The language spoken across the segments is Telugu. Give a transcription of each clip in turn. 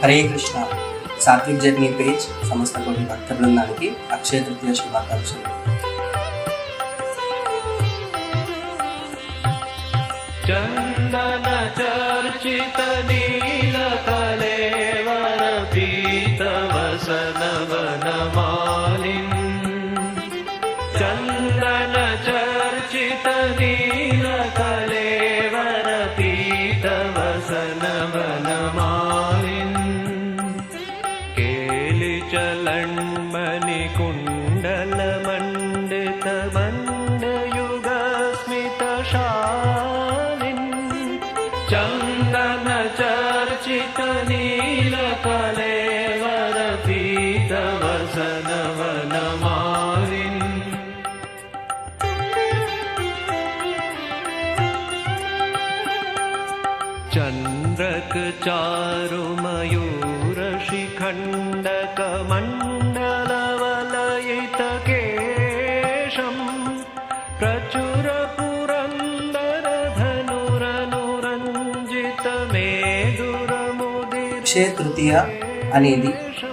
హరే కృష్ణ. సాత్విక్ జర్నీ పేజ్ సమస్త కోటి భక్త బృందానికి అక్షయ తృతీయ శుభాకాంక్షలు. చందన చర్చిత నీల కలేవర పీత వసన వనమాలిన్. చందన చర్చిత నీల కలేవర పీత వసన వనమాలిన్. కేలి చలన్మణి కుండల మండిత మండయుగ స్మిత శాలిన్. చందన చర్చిత నీల కలేవర పీత వసన వనమాలిన్. చంద్రక చారు మయూర శిఖండక మండల వలయిత కేశం. ప్రచుర పురందర ధనురనురంజిత మేదురముదిర్. అక్షయ తృతీయ అనేది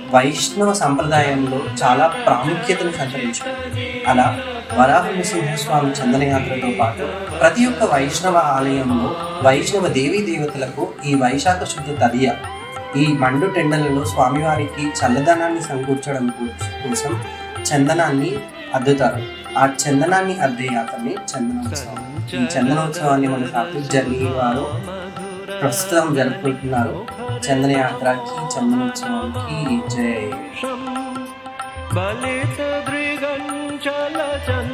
వైష్ణవ సంప్రదాయంలో చాలా ప్రాముఖ్యతను సంతరించుకుంది. అలా వరాహ నృసింహస్వామి చందనయాత్రతో పాటు ప్రతి ఒక్క వైష్ణవ ఆలయంలో వైష్ణవ దేవీ దేవతలకు ఈ వైశాఖ శుద్ధ తదియ ఈ మండు టెండలలో స్వామివారికి చల్లదనాన్ని సమకూర్చడం కోసం చందనాన్ని అద్దుతారు. ఆ చందనాన్ని అద్దే యాత్రని చందనోత్సవం. ఈ చందనోత్సవాన్ని మన సాత్విక్ జర్నీ వారు ప్రస్తుతం జరుపుకుంటున్నారు. చందనయాత్రకి చందనోత్సవానికి జై. బలిత దృగంచల చంద్ర